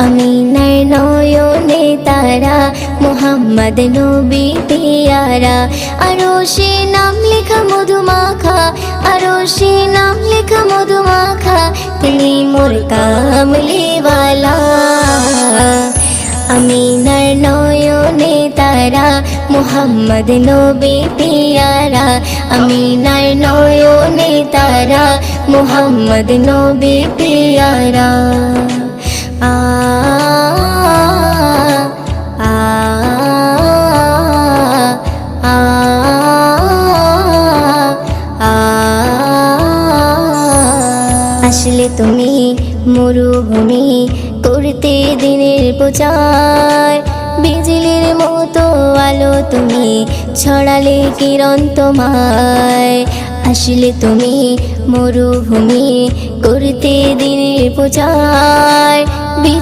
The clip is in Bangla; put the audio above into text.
আমিনার নয়নে তারা, মুহাম্মদ নবী পিয়ারা। আরশে নাম লেখা মধুমাখা, আরশে নাম লেখা মধুমাখা, তিনি মোর কামলিওয়ালা। আমিনার নয়নে তারা, মুহাম্মদ নবী পিয়ারা। আমিনার নয়নে তারা, মুহাম্মদ নবী পিয়ারা। আ আ আ আ আসলে তুমি মরুভূমি করতে দিনের প্রচার, বিজলির মতো আলো তুমি ছড়ালে কিরণ তোমায়। আসলে তুমি মরুভূমি করতে দিনের প্রচার,